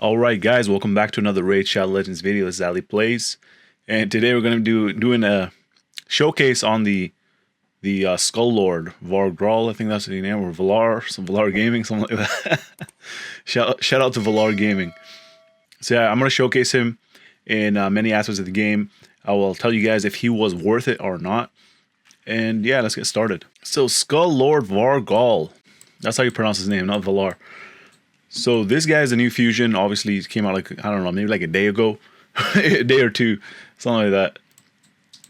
Alright guys, welcome back to another Raid Shadow Legends video. This is Ali Plays. And today we're going to be doing a showcase on the Skull Lord, Var-Gall, I think that's the name, or Valar Gaming, something like that. shout out to Valar Gaming. So yeah, I'm going to showcase him in many aspects of the game. I will tell you guys if he was worth it or not. And yeah, let's get started. So Skull Lord Var-Gall. That's how you pronounce his name, not Valar. So this guy is a new fusion. Obviously, it came out like, I don't know, maybe like a day ago. A day or two, something like that.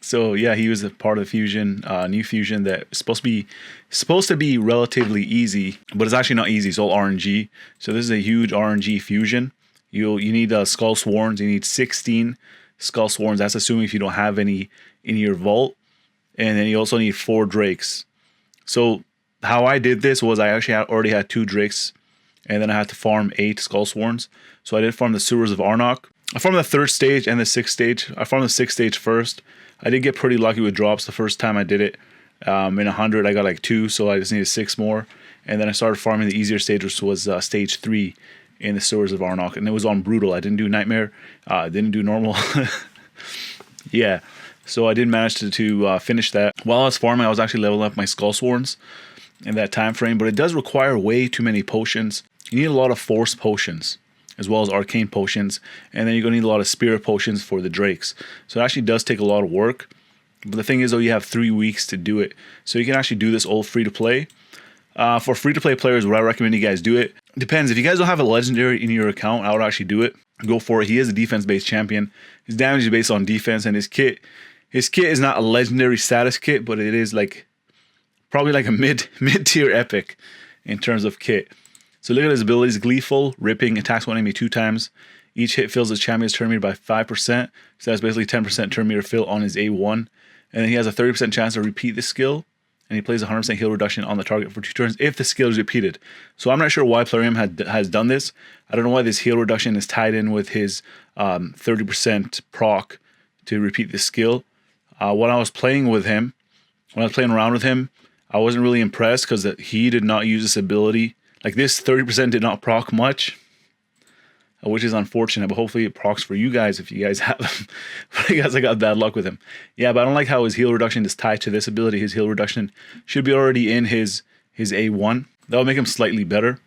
So yeah, he was a part of the fusion, new fusion that's supposed to be relatively easy, but it's actually not easy. It's all RNG. So this is a huge RNG fusion. You need Skull Sworns. You need 16 Skull Sworns. That's assuming if you don't have any in your vault. And then you also need 4 Drakes. So how I did this was I actually already had 2 Drakes. And then I had to farm 8 Skull Sworns. So I did farm the Sewers of Arnok. I farmed the 3rd stage and the 6th stage. I farmed the 6th stage first. I did get pretty lucky with drops the first time I did it. In 100 I got like 2, so I just needed 6 more. And then I started farming the easier stage, which was stage 3 in the Sewers of Arnok. And it was on Brutal. I didn't do Nightmare. I didn't do Normal. Yeah, so I did manage to finish that. While I was farming, I was actually leveling up my Skull Sworns in that time frame. But it does require way too many potions. You need a lot of Force potions, as well as Arcane potions, and then you're going to need a lot of Spirit potions for the Drakes. So it actually does take a lot of work, but the thing is though, you have 3 weeks to do it. So you can actually do this all free-to-play. For free-to-play players, would I recommend you guys do it? Depends. If you guys don't have a Legendary in your account, I would actually do it. Go for it. He is a defense-based champion. His damage is based on defense, and his kit is not a Legendary status kit, but it is like probably like a mid-tier epic in terms of kit. So look at his abilities: Gleeful, Ripping, attacks one enemy 2 times. Each hit fills his champion's turn meter by 5%. So that's basically 10% turn meter fill on his A1. And then he has a 30% chance to repeat this skill. And he plays 100% heal reduction on the target for 2 turns if the skill is repeated. So I'm not sure why Plarium has done this. I don't know why this heal reduction is tied in with his 30% proc to repeat this skill. When I was playing around with him, I wasn't really impressed because he did not use this ability. Like this 30% did not proc much, which is unfortunate, but hopefully it procs for you guys if you guys have him. But I guess I got bad luck with him. Yeah, but I don't like how his heal reduction is tied to this ability. His heal reduction should be already in his A1. That would make him slightly better.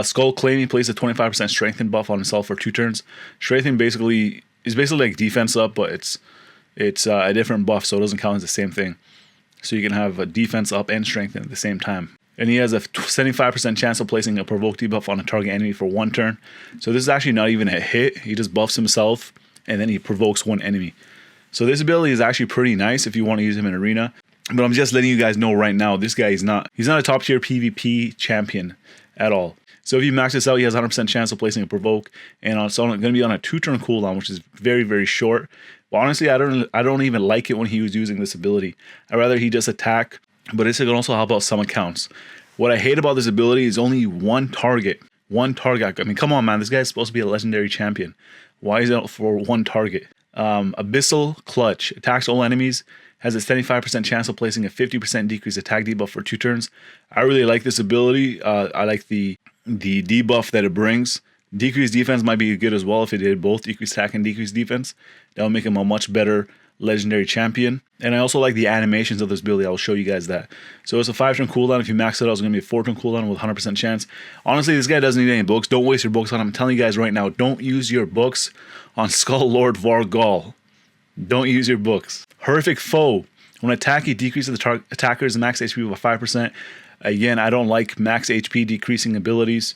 Skull Claim, he plays a 25% strengthen buff on himself for 2 turns. Strengthen is basically like defense up, but it's a different buff, so it doesn't count as the same thing. So you can have a defense up and strengthen at the same time. And he has a 75% chance of placing a provoke debuff on a target enemy for 1 turn. So this is actually not even a hit. He just buffs himself and then he provokes 1 enemy. So this ability is actually pretty nice if you want to use him in arena. But I'm just letting you guys know right now, this guy he's not a top tier PvP champion at all. So if you max this out, he has a 100% chance of placing a provoke, and it's going to be on a 2-turn cooldown, which is very, very short. But honestly, I don't even like it when he was using this ability. I'd rather he just attack. But this can also help out some accounts. What I hate about this ability is only one target. One target. I mean, come on, man. This guy is supposed to be a legendary champion. Why is it for 1 target? Abyssal Clutch. Attacks all enemies. Has a 75% chance of placing a 50% decreased attack debuff for 2 turns. I really like this ability. I like the debuff that it brings. Decreased defense might be good as well if it did both decreased attack and decreased defense. That would make him a much better legendary champion. And I also like the animations of this ability. I'll show you guys that. So it's a 5-turn cooldown. If you max it out, it's going to be a 4-turn cooldown with 100% chance. Honestly, this guy doesn't need any books. Don't waste your books on him. I'm telling you guys right now, don't use your books on Skull Lord Var-Gall. Don't use your books. Horrific Foe. When attack, he decreases the attacker's max HP by 5%. Again, I don't like max HP decreasing abilities.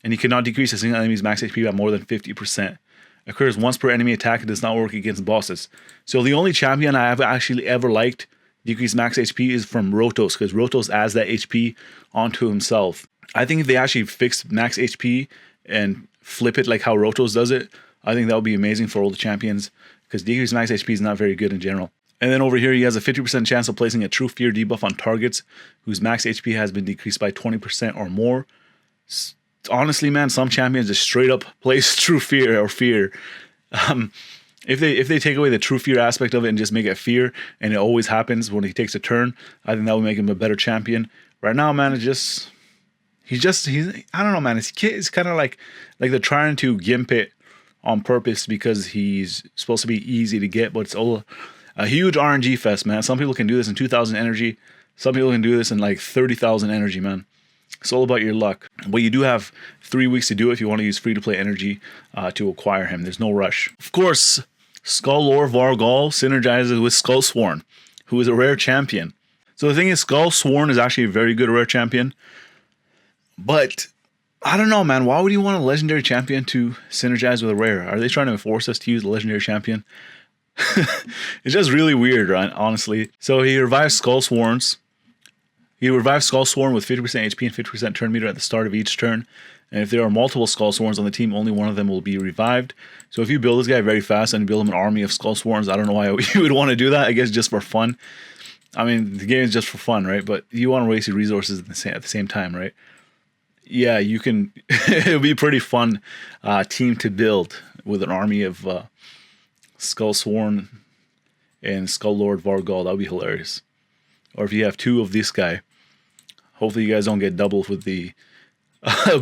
And he cannot decrease a single enemy's max HP by more than 50%. Occurs once per enemy attack and does not work against bosses. So the only champion I have actually ever liked decrease max HP is from Rotos, because Rotos adds that HP onto himself. I think if they actually fix max HP and flip it like how Rotos does it, I think that would be amazing for all the champions, because decreased max HP is not very good in general. And then over here, he has a 50% chance of placing a True Fear debuff on targets whose max HP has been decreased by 20% or more. Honestly, man, some champions just straight up place True Fear or Fear. If they take away the True Fear aspect of it and just make it Fear, and it always happens when he takes a turn, I think that would make him a better champion. Right now, man, he's I don't know, man. His kit is kind of like they're trying to gimp it on purpose because he's supposed to be easy to get, but it's all a huge RNG fest, man. Some people can do this in 2,000 energy. Some people can do this in like 30,000 energy, man. It's all about your luck. But you do have 3 weeks to do it if you want to use free-to-play energy to acquire him. There's no rush. Of course, Skull Lore Var-Gall synergizes with Skull Sworn, who is a rare champion. So the thing is, Skull Sworn is actually a very good rare champion. But I don't know, man. Why would you want a legendary champion to synergize with a rare? Are they trying to force us to use a legendary champion? It's just really weird, right? Honestly. So he revives Skull Sworns. He revives Skull Sworn with 50% HP and 50% turn meter at the start of each turn. And if there are multiple Skull Sworns on the team, only one of them will be revived. So if you build this guy very fast and build him an army of Skull Sworns, I don't know why you would want to do that. I guess just for fun. I mean, the game is just for fun, right? But you want to waste your resources at the same time, right? Yeah, you can. It'll be a pretty fun team to build with an army of Skull Sworn and Skull Lord Var-Gall. That would be hilarious. Or if you have two of this guy, hopefully you guys don't get double with the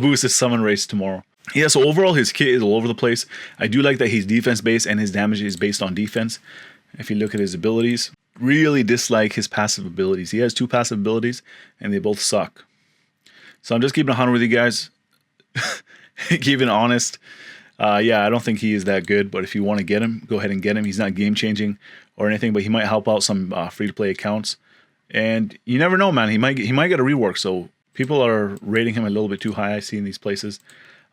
boosted summon race tomorrow. Yeah, so overall his kit is all over the place. I do like that he's defense based and his damage is based on defense. If you look at his abilities, really dislike his passive abilities. He has 2 passive abilities and they both suck. So I'm just keeping it 100 with you guys. Keeping it honest. Yeah, I don't think he is that good, but if you want to get him, go ahead and get him. He's not game changing or anything, but he might help out some free-to-play accounts. And you never know, man. He might get a rework, so people are rating him a little bit too high, I see in these places.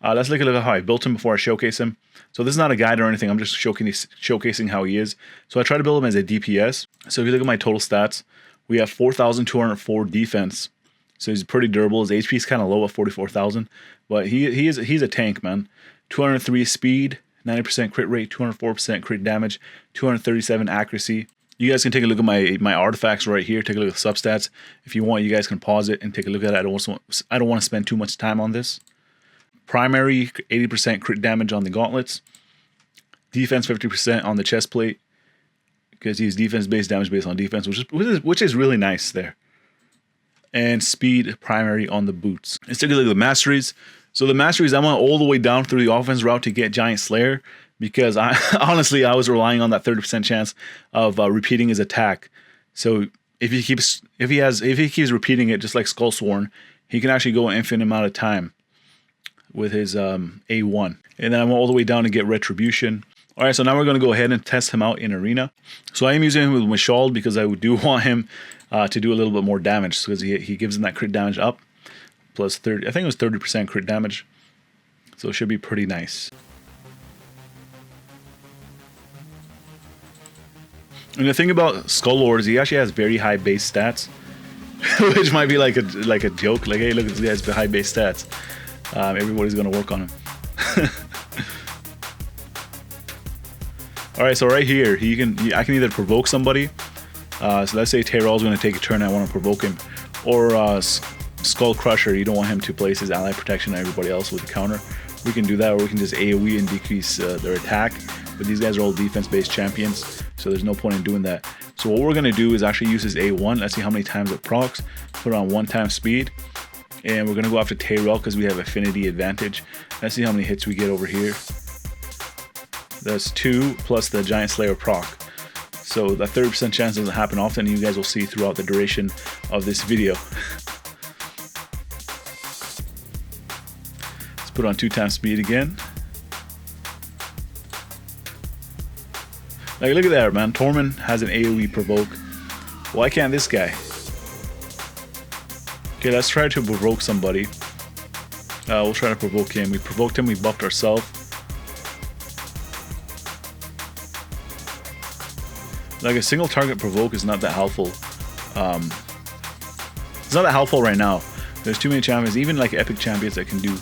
Let's look at how I built him before I showcase him. So this is not a guide or anything. I'm just showcasing how he is. So I try to build him as a DPS. So if you look at my total stats, we have 4,204 defense. So he's pretty durable. His HP is kind of low at 44,000, but he's a tank, man. 203 speed, 90% crit rate, 204% crit damage, 237 accuracy. You guys can take a look at my artifacts right here. Take a look at the substats. If you want, you guys can pause it and take a look at it. I don't want to spend too much time on this. Primary 80% crit damage on the gauntlets. Defense 50% on the chest plate because he's defense based, damage based on defense, which is really nice there. And speed primary on the boots. Let's take a look at the masteries. So the masteries, I went all the way down through the offense route to get Giant Slayer because honestly I was relying on that 30% chance of repeating his attack. So if he keeps repeating it just like Skull Sworn, he can actually go an infinite amount of time with his A1. And then I went all the way down to get Retribution. All right, so now we're going to go ahead and test him out in Arena. So I am using him with Mashald because I do want him to do a little bit more damage because he gives him that crit damage up. Plus 30, I think it was 30% crit damage. So it should be pretty nice. And the thing about Skull Lord is he actually has very high base stats. Which might be like a joke. Like, hey, look at this guy's high base stats. Everybody's going to work on him. Alright, so right here, I can either provoke somebody. So let's say Tyrell's going to take a turn, I want to provoke him. Or Skull Crusher, you don't want him to place his ally protection on everybody else with a counter. We can do that, or we can just AoE and decrease their attack. But these guys are all defense-based champions, so there's no point in doing that. So what we're going to do is actually use his A1. Let's see how many times it procs. Put on 1 time speed. And we're going to go after Tyrell because we have affinity advantage. Let's see how many hits we get over here. That's 2 plus the Giant Slayer proc. So that 30% chance doesn't happen often. You guys will see throughout the duration of this video. Let's put on 2 times speed again. Like, look at that, man. Tormund has an AoE provoke. Why can't this guy? Okay, let's try to provoke somebody. We'll try to provoke him. We provoked him, we buffed ourselves. Like, a single target provoke is not that helpful. It's not that helpful right now. There's too many champions, even like epic champions that can do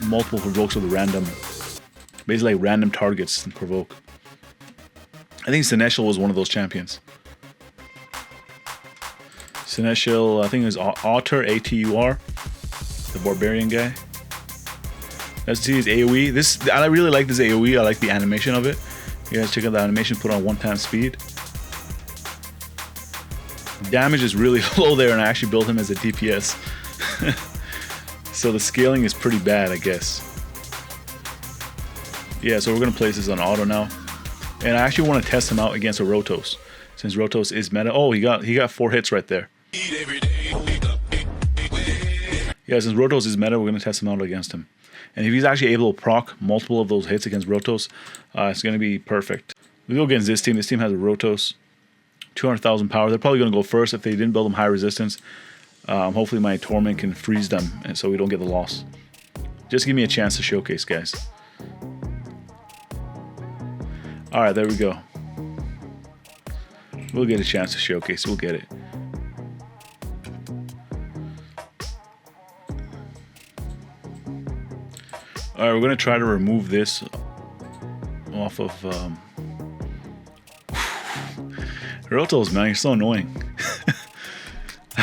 multiple provokes with random, basically like random targets and provoke. I think Seneschal was one of those champions. Seneschal, I think it was Autur, A-T-U-R, the barbarian guy. Let's see his AoE. I really like this AoE. I like the animation of it. You guys check out the animation, put on 1 time speed. Damage is really low there, and I actually built him as a DPS. So the scaling is pretty bad, I guess. Yeah, so we're gonna place this on auto now. And I actually want to test him out against a Rotos, since Rotos is meta. Oh, he got 4 hits right there. Yeah, since Rotos is meta, we're gonna test him out against him. And if he's actually able to proc multiple of those hits against Rotos, it's gonna be perfect. We go against this team. This team has a Rotos, 200,000 power. They're probably gonna go first if they didn't build them high resistance. Hopefully my Torment can freeze them, and so we don't get the loss. Just give me a chance to showcase, guys. Alright, there we go. We'll get a chance to showcase. We'll get it. Alright, we're going to try to remove this off of... Rotos, man, you're so annoying.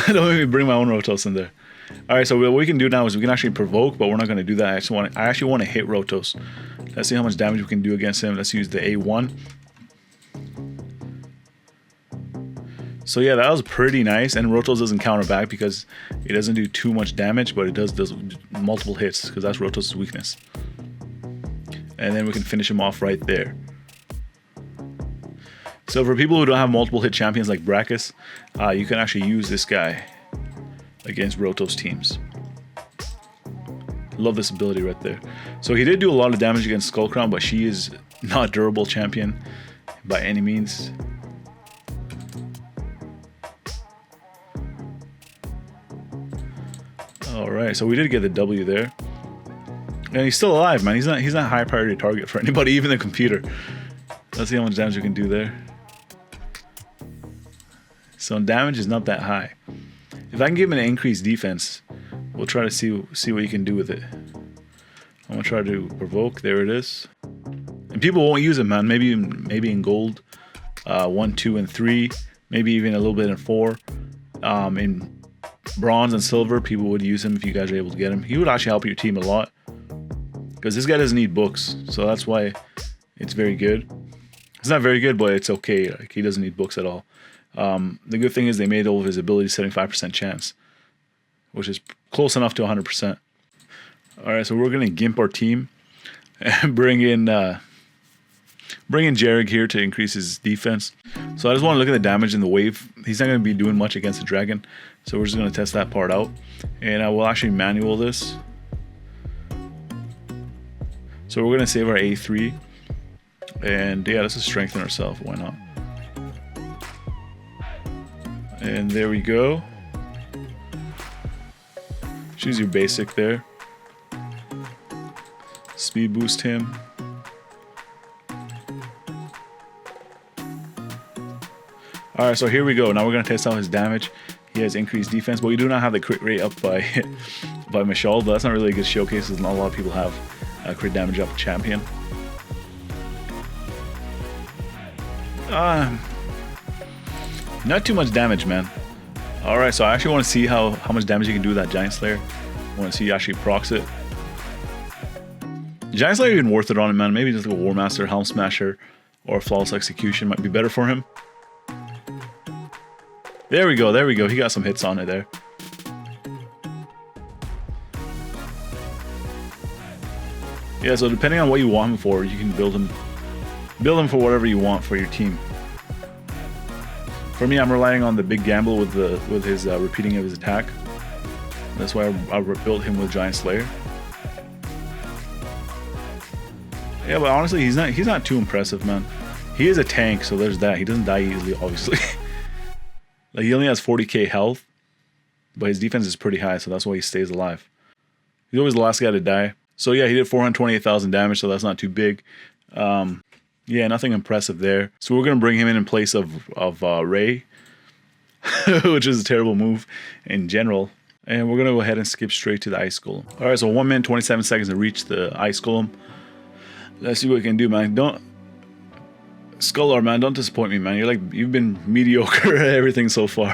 I don't even bring my own Rotos in there. Alright, so what we can do now is we can actually provoke, but we're not going to do that. I actually want to hit Rotos. Let's see how much damage we can do against him. Let's use the A1. So yeah, that was pretty nice. And Rotos doesn't counter back because it doesn't do too much damage, but it does multiple hits because that's Rotos' weakness. And then we can finish him off right there. So for people who don't have multiple hit champions like Brachus, you can actually use this guy against Rotos teams. Love this ability right there. So he did do a lot of damage against Skullcrown, but she is not a durable champion by any means. Alright, so we did get the W there. And he's still alive, man. He's not a high priority target for anybody, even the computer. Let's see how much damage we can do there. So damage is not that high. If I can give him an increased defense, we'll try to see what you can do with it. I'm gonna try to provoke. There it is. And people won't use it, man. Maybe in gold, 1, 2, and 3. Maybe even a little bit in 4. In bronze and silver, people would use him if you guys are able to get him. He would actually help your team a lot because this guy doesn't need books, so that's why it's very good. It's not very good, but it's okay. Like, he doesn't need books at all. The good thing is they made all of his abilities 75% chance, which is close enough to 100%. Alright, so we're gonna gimp our team and bring in Jarrig here to increase his defense. So I just want to look at the damage in the wave. He's not gonna be doing much against the dragon, so we're just gonna test that part out. And I will actually manual this. So we're gonna save our A3. And yeah, let's just strengthen ourselves, why not? And there we go. Choose your basic there. Speed boost him. Alright, so here we go. Now we're going to test out his damage. He has increased defense, but we do not have the crit rate up by Michelle, but that's not really a good showcase because not a lot of people have crit damage up champion. Not too much damage, man. Alright, so I actually want to see how much damage you can do with that Giant Slayer. I want to see you actually procs it. Giant Slayer even worth it on him, man. Maybe just like a War Master, Helm Smasher, or Flawless Execution might be better for him. There we go, there we go. He got some hits on it there. Yeah, so depending on what you want him for, you can build him for whatever you want for your team. For me, I'm relying on the big gamble with his repeating of his attack. That's why I built him with Giant Slayer. Yeah, but honestly, he's not too impressive, man. He is a tank, so there's that. He doesn't die easily, obviously. Like, he only has 40k health, but his defense is pretty high, so that's why he stays alive. He's always the last guy to die. So yeah, he did 428,000 damage, so that's not too big. Yeah, nothing impressive there. So we're gonna bring him in place of Ray, which is a terrible move in general. And we're gonna go ahead and skip straight to the Ice Golem. All right, so 1 minute 27 seconds to reach the Ice Golem. Let's see what we can do, man. Skullard, man, don't disappoint me, man. You've been mediocre at everything so far.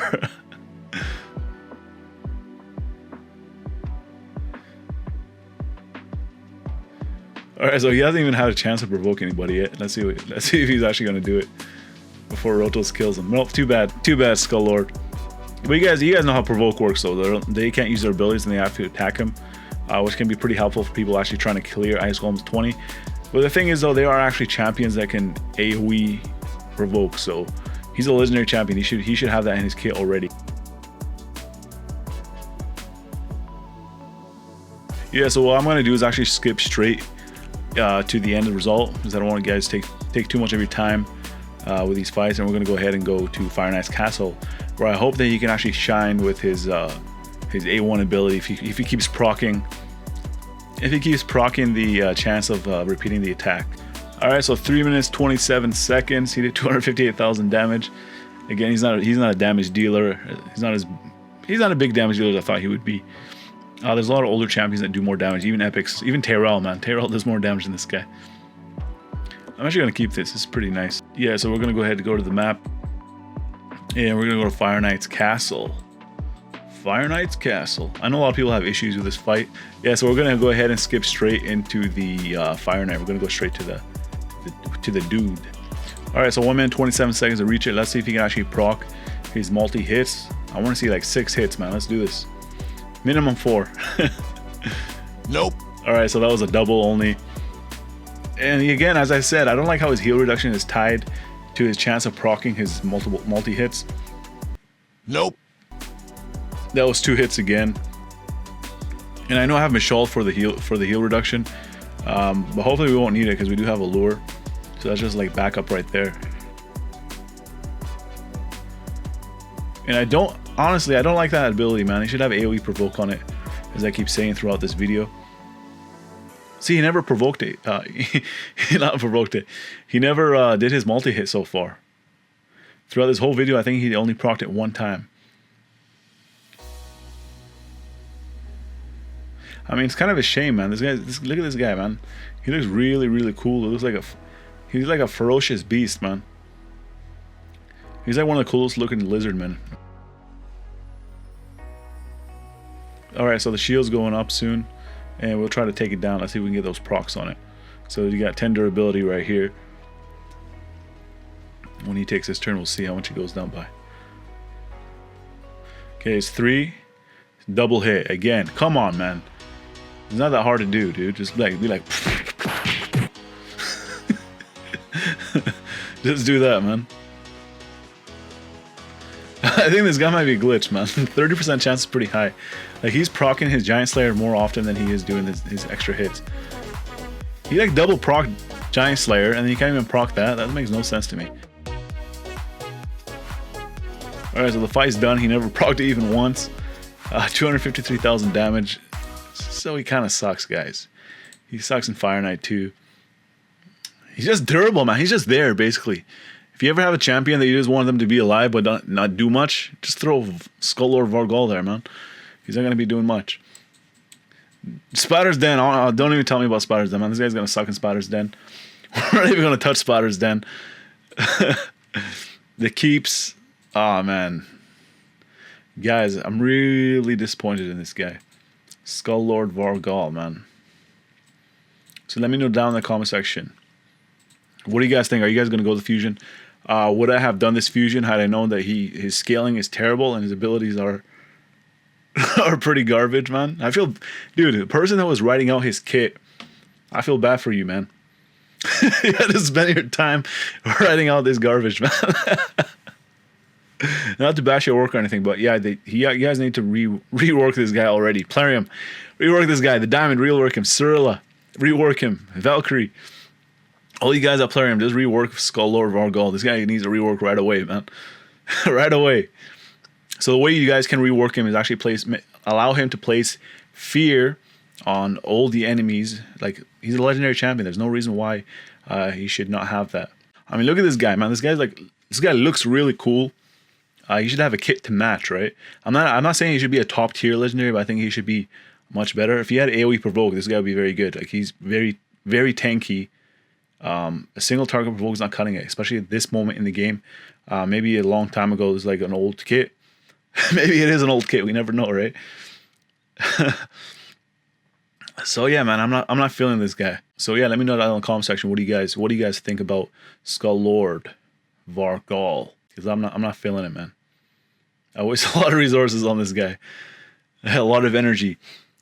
Alright, so he hasn't even had a chance to provoke anybody yet. Let's see if he's actually gonna do it before Rotos kills him. Well, too bad, Skullord. But you guys know how provoke works, though. They can't use their abilities and they have to attack him. which can be pretty helpful for people actually trying to clear Ice Golems 20. But the thing is though, they are actually champions that can AoE provoke, so he's a legendary champion. He should have that in his kit already. Yeah, so what I'm going to do is actually skip straight to the end of the result, because I don't want you guys to take too much of your time with these fights, and we're going to go ahead and go to Fire Knight's castle, where I hope that he can actually shine with his A1 ability if he keeps proccing. If he keeps proccing the chance of repeating the attack. Alright, so 3 minutes 27 seconds. He did 258,000 damage. Again, he's not a damage dealer. He's not a big damage dealer as I thought he would be. There's a lot of older champions that do more damage, even epics, even Terrell, man. Terrell does more damage than this guy. I'm actually gonna keep this. This is pretty nice. Yeah, so we're gonna go ahead and go to the map, and we're gonna go to Fire Knight's castle. Fire Knight's castle. I know a lot of people have issues with this fight. Yeah, so we're gonna go ahead and skip straight into the Fire Knight. We're gonna go straight to the dude. All right, so 1 minute 27 seconds to reach it. Let's see if he can actually proc his multi hits. I want to see like 6 hits, man. Let's do this. Minimum 4. Nope. All right, so that was a double only. And again, as I said, I don't like how his heal reduction is tied to his chance of proccing his multi hits. Nope. That was 2 hits again. And I know I have Michelle for the heal reduction, but hopefully we won't need it because we do have a lure. So that's just like backup right there. And honestly, I don't like that ability, man. He should have AoE provoke on it, as I keep saying throughout this video. See, he never provoked it. He not provoked it. He never did his multi-hit so far. Throughout this whole video, I think he only procced it 1 time. I mean, it's kind of a shame, man. Look at this guy, man. He looks really, really cool. It looks like he's like a ferocious beast, man. He's like one of the coolest looking lizard men. Alright, so the shield's going up soon, and we'll try to take it down. Let's see if we can get those procs on it. So you got 10 durability right here. When he takes his turn, we'll see how much he goes down by. Okay, it's 3. Double hit again. Come on, man. It's not that hard to do, dude. Just like be like just do that, man. I think this guy might be glitched, man. 30% chance is pretty high. Like, he's proccing his Giant Slayer more often than he is doing his extra hits. He like double proc Giant Slayer, and then you can't even proc that. That makes no sense to me. Alright, so the fight's done. He never procced it even once. 253,000 damage. So he kind of sucks, guys. He sucks in Fire Knight too. He's just durable, man. He's just there, basically. If you ever have a champion that you just want them to be alive but not do much, just throw Skull Lord Var-Gall there, man. He's not going to be doing much. Spider's Den. Don't even tell me about Spider's Den, man. This guy's going to suck in Spider's Den. We're not even going to touch Spider's Den. The keeps. Oh, man. Guys, I'm really disappointed in this guy. Skull Lord Var-Gall, man. So let me know down in the comment section. What do you guys think? Are you guys going to go the fusion? Would I have done this fusion had I known that his scaling is terrible and his abilities are pretty garbage, man? I feel, dude, the person that was writing out his kit, I feel bad for you, man. You had to spend your time writing out this garbage, man. Not to bash your work or anything, but yeah, you guys need to rework this guy already. Plarium, rework this guy. The Diamond, rework him. Cyrilla, rework him. Valkyrie. All you guys at Plarium, just rework Skull Lord Var-Gall. This guy needs a rework right away, man. Right away. So the way you guys can rework him is actually allow him to place fear on all the enemies. Like, he's a legendary champion. There's no reason why he should not have that. I mean, look at this guy, man. This guy looks really cool. He should have a kit to match, right? I'm not saying he should be a top tier legendary, but I think he should be much better. If he had AoE provoke, this guy would be very good. Like, he's very, very tanky. A single target provoke is not cutting it, especially at this moment in the game. Maybe a long time ago, it was like an old kit. Maybe it is an old kit. We never know, right? So yeah, man, I'm not feeling this guy. So yeah, let me know down in the comment section. What do you guys think about Skull Lord Var-Gall? Because I'm not feeling it, man. I waste a lot of resources on this guy. A lot of energy.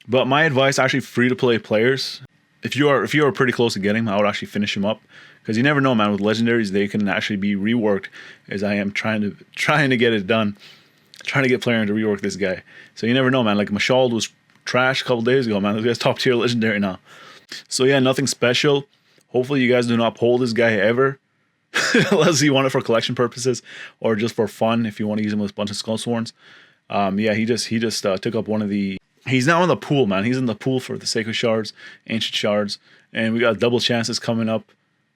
But my advice, actually, free to play players, if you are pretty close to getting him, I would actually finish him up, because you never know, man. With legendaries, they can actually be reworked, as I am trying to get it done, trying to get player to rework this guy. So you never know, man. Like Mashald was trash a couple days ago, man. This guy's top tier legendary now. So yeah, nothing special. Hopefully you guys do not pull this guy ever, unless you want it for collection purposes or just for fun. If you want to use him with a bunch of skull sworns. Yeah, he just took up one of the. He's now in the pool, man. He's in the pool for the sacred shards, ancient shards, and we got double chances coming up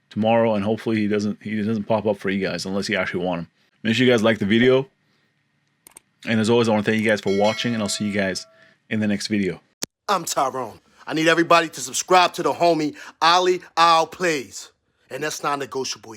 tomorrow. And hopefully he doesn't pop up for you guys unless you actually want him. Make sure you guys like the video. And as always, I want to thank you guys for watching, and I'll see you guys in the next video. I'm Tyrone. I need everybody to subscribe to the homie Ali Al Plays, and that's non-negotiable.